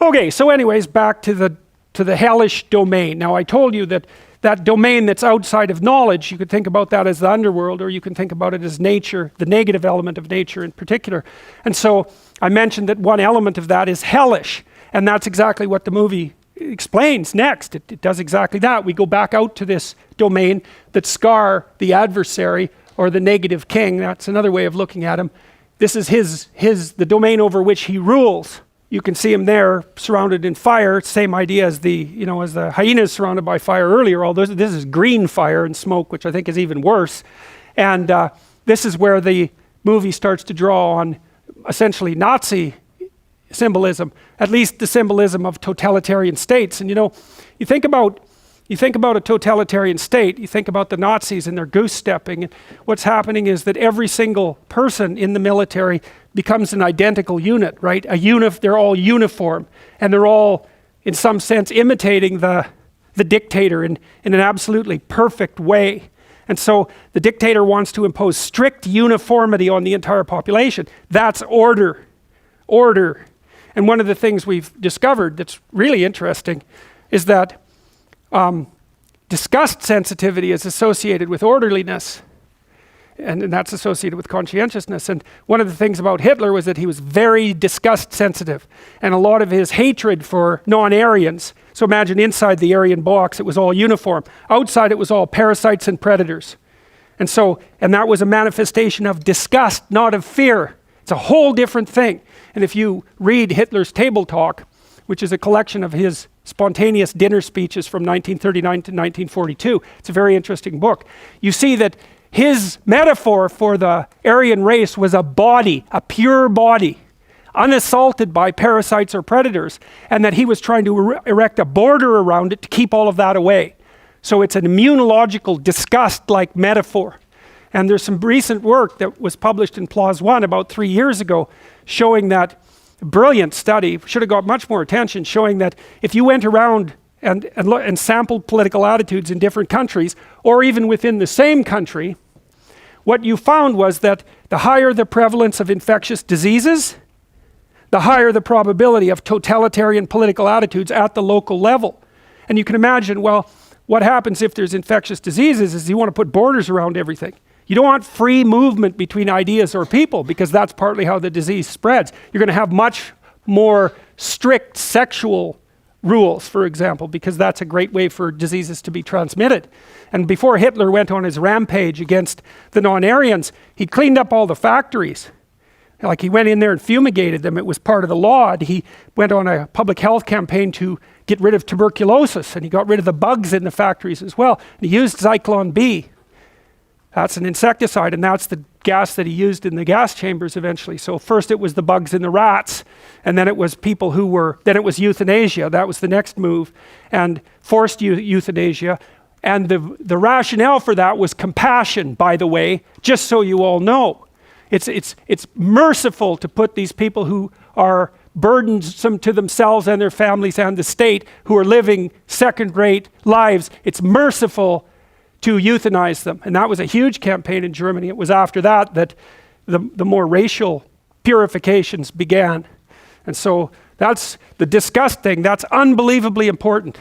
Okay, so anyways, back to the hellish domain. Now I told you that that domain that's outside of knowledge, you could think about that as the underworld, or you can think about it as nature, the negative element of nature in particular. And so I mentioned that one element of that is hellish, and that's exactly what the movie explains next. It does exactly that. We go back out to this domain that Scar, the adversary, or the negative king, that's another way of looking at him. This is the domain over which he rules. You can see him there surrounded in fire, same idea as the hyenas surrounded by fire earlier, although this is green fire and smoke, which I think is even worse. And this is where the movie starts to draw on essentially Nazi symbolism, at least the symbolism of totalitarian states. And you think about a totalitarian state, you think about the Nazis and their goose stepping, and what's happening is that every single person in the military becomes an identical unit, right? They're all uniform, and they're all, in some sense, imitating the dictator in an absolutely perfect way. And so the dictator wants to impose strict uniformity on the entire population. That's order. Order. And one of the things we've discovered that's really interesting is that disgust sensitivity is associated with orderliness, and that's associated with conscientiousness. And one of the things about Hitler was that he was very disgust sensitive, and a lot of his hatred for non-Aryans. So imagine inside the Aryan box, it was all uniform. Outside, it was all parasites and predators. And that was a manifestation of disgust, not of fear. It's a whole different thing. And if you read Hitler's Table Talk, which is a collection of his spontaneous dinner speeches from 1939 to 1942, it's a very interesting book. You see that his metaphor for the Aryan race was a body, a pure body, unassaulted by parasites or predators, and that he was trying to erect a border around it to keep all of that away. So it's an immunological disgust-like metaphor. And there's some recent work that was published in PLOS One about 3 years ago showing that, a brilliant study, should have got much more attention, showing that if you went around and sampled political attitudes in different countries, or even within the same country, what you found was that the higher the prevalence of infectious diseases, the higher the probability of totalitarian political attitudes at the local level. And you can imagine, well, what happens if there's infectious diseases is you want to put borders around everything. You don't want free movement between ideas or people, because that's partly how the disease spreads. You're going to have much more strict sexual rules, for example, because that's a great way for diseases to be transmitted. And before Hitler went on his rampage against the non-Aryans, he cleaned up all the factories. Like, he went in there and fumigated them. It was part of the law. And he went on a public health campaign to get rid of tuberculosis, and he got rid of the bugs in the factories as well. And he used Zyklon B. That's an insecticide, and that's the gas that he used in the gas chambers eventually. So first it was the bugs in the rats, and then it was then it was euthanasia. That was the next move, and forced euthanasia. And the rationale for that was compassion, by the way, just so you all know. It's merciful to put these people who are burdensome to themselves and their families and the state, who are living second-rate lives. It's merciful to euthanize them. And that was a huge campaign in Germany. It was after that that the more racial purifications began. And so that's the disgust thing. That's unbelievably important,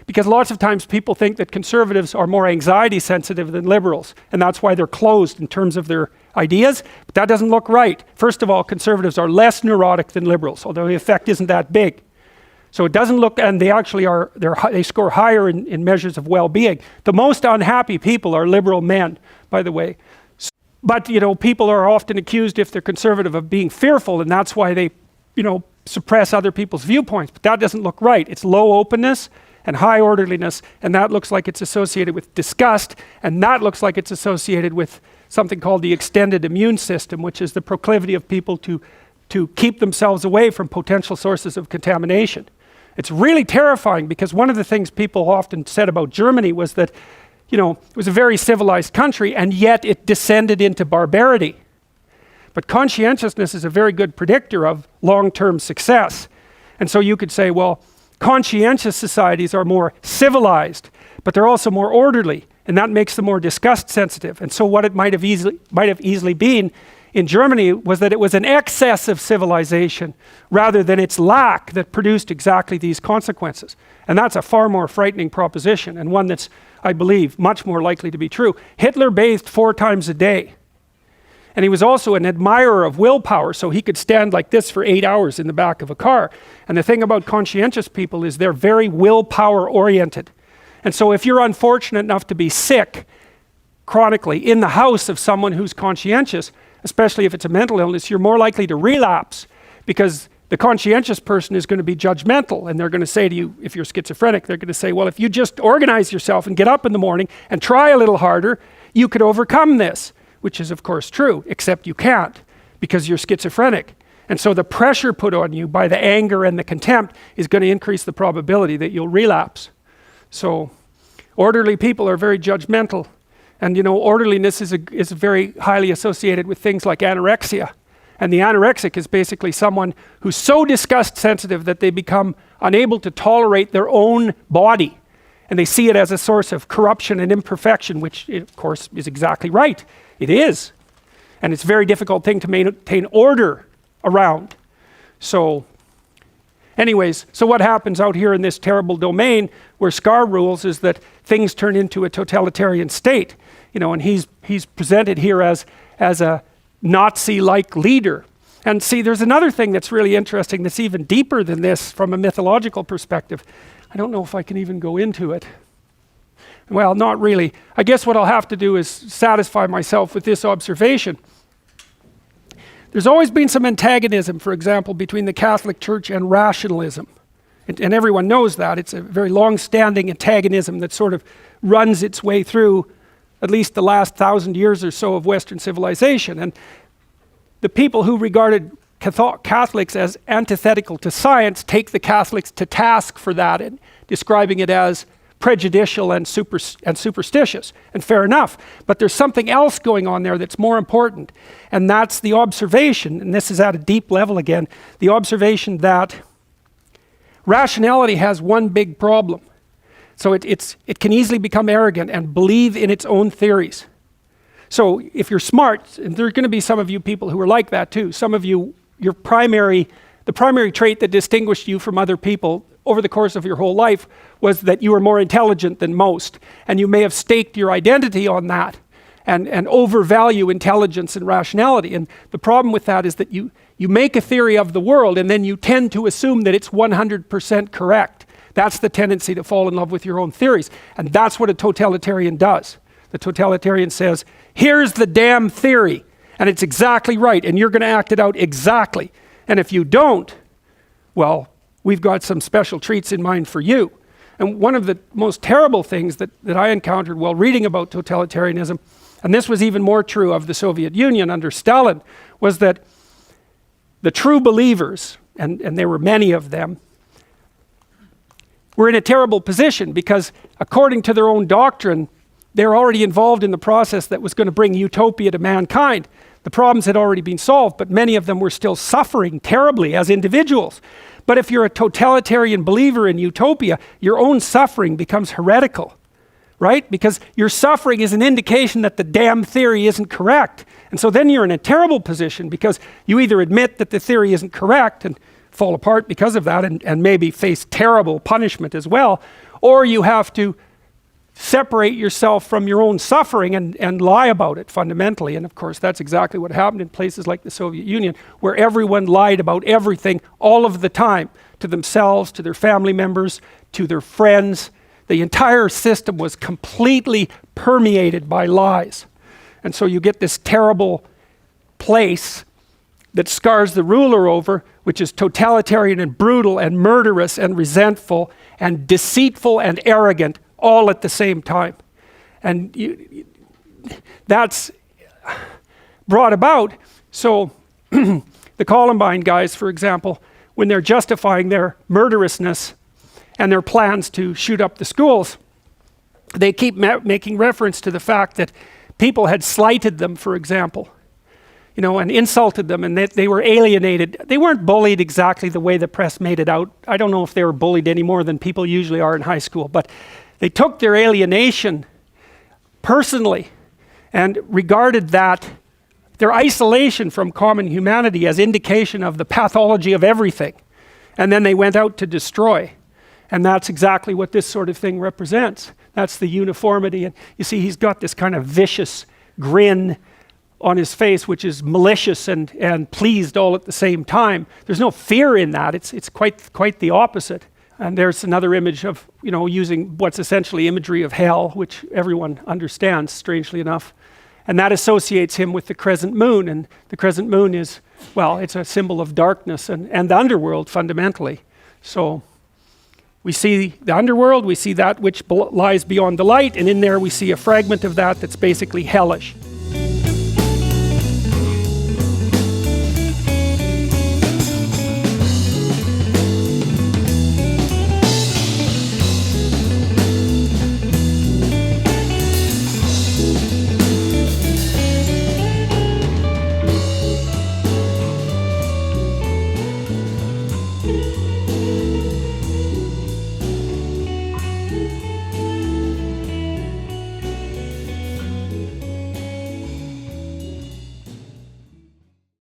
because lots of times people think that conservatives are more anxiety sensitive than liberals, and that's why they're closed in terms of their ideas. But that doesn't look right. First of all, conservatives are less neurotic than liberals, although the effect isn't that big. So it doesn't look, and they actually are, they score higher in measures of well-being. The most unhappy people are liberal men, by the way. But, people are often accused, if they're conservative, of being fearful, and that's why they, suppress other people's viewpoints. But that doesn't look right. It's low openness and high orderliness, and that looks like it's associated with disgust, and that looks like it's associated with something called the extended immune system, which is the proclivity of people to keep themselves away from potential sources of contamination. It's really terrifying, because one of the things people often said about Germany was that, it was a very civilized country, and yet it descended into barbarity. But conscientiousness is a very good predictor of long-term success. And so you could say, well, conscientious societies are more civilized, but they're also more orderly, and that makes them more disgust sensitive. And so what it might have easily been in Germany was that it was an excess of civilization rather than its lack that produced exactly these consequences. And that's a far more frightening proposition, and one that's, I believe, much more likely to be true. Hitler bathed 4 times a day. And he was also an admirer of willpower, so he could stand like this for 8 hours in the back of a car. And the thing about conscientious people is they're very willpower oriented. And so if you're unfortunate enough to be sick chronically in the house of someone who's conscientious, especially if it's a mental illness, you're more likely to relapse, because the conscientious person is going to be judgmental, and they're going to say to you, if you're schizophrenic, they're going to say, well, if you just organize yourself and get up in the morning and try a little harder, you could overcome this, which is of course true, except you can't because you're schizophrenic. And so the pressure put on you by the anger and the contempt is going to increase the probability that you'll relapse. So orderly people are very judgmental. And you know, orderliness is very highly associated with things like anorexia. And the anorexic is basically someone who's so disgust sensitive that they become unable to tolerate their own body. And they see it as a source of corruption and imperfection, which of course is exactly right. It is. And it's a very difficult thing to maintain order around. So anyways, so what happens out here in this terrible domain where Scar rules is that things turn into a totalitarian state. You know, and he's presented here as a Nazi-like leader. And see, there's another thing that's really interesting that's even deeper than this from a mythological perspective. I don't know if I can even go into it. Well, not really. I guess what I'll have to do is satisfy myself with this observation. There's always been some antagonism, for example, between the Catholic Church and rationalism. And everyone knows that. It's a very long-standing antagonism that sort of runs its way through at least the last 1,000 years or so of Western civilization. And the people who regarded Catholics as antithetical to science take the Catholics to task for that, and describing it as prejudicial and superstitious. And fair enough. But there's something else going on there that's more important. And that's the observation, and this is at a deep level again, the observation that rationality has one big problem. So it can easily become arrogant and believe in its own theories. So if you're smart, and there are going to be some of you people who are like that too, some of you, the primary trait that distinguished you from other people over the course of your whole life was that you were more intelligent than most. And you may have staked your identity on that and overvalue intelligence and rationality. And the problem with that is that you make a theory of the world and then you tend to assume that it's 100% correct. That's the tendency to fall in love with your own theories. And that's what a totalitarian does. The totalitarian says, here's the damn theory, and it's exactly right, and you're going to act it out exactly. And if you don't, well, we've got some special treats in mind for you. And one of the most terrible things that I encountered while reading about totalitarianism, and this was even more true of the Soviet Union under Stalin, was that the true believers, and there were many of them, were in a terrible position because according to their own doctrine, they're already involved in the process that was going to bring utopia to mankind. The problems had already been solved, but many of them were still suffering terribly as individuals. But if you're a totalitarian believer in utopia, your own suffering becomes heretical, right? Because your suffering is an indication that the damn theory isn't correct. And so then you're in a terrible position because you either admit that the theory isn't correct and fall apart because of that and maybe face terrible punishment as well, or you have to separate yourself from your own suffering and lie about it fundamentally. And of course, that's exactly what happened in places like the Soviet Union, where everyone lied about everything all of the time, to themselves, to their family members, to their friends. The entire system was completely permeated by lies. And so you get this terrible place that Scar's the ruler over, which is totalitarian and brutal and murderous and resentful and deceitful and arrogant all at the same time. And that's brought about. So the Columbine guys, for example, when they're justifying their murderousness and their plans to shoot up the schools, they keep making reference to the fact that people had slighted them, for example, you know, and insulted them, and they were alienated. They weren't bullied exactly the way the press made it out. I don't know if they were bullied any more than people usually are in high school, but they took their alienation personally and regarded that their isolation from common humanity as indication of the pathology of everything. And then they went out to destroy. And that's exactly what this sort of thing represents. That's the uniformity. And you see, he's got this kind of vicious grin on his face, which is malicious and pleased all at the same time. There's no fear in that. It's quite the opposite. And there's another image of, using what's essentially imagery of hell, which everyone understands, strangely enough. And that associates him with the crescent moon. And the crescent moon is, well, it's a symbol of darkness and the underworld fundamentally. So we see the underworld, we see that which lies beyond the light, and in there we see a fragment of that that's basically hellish.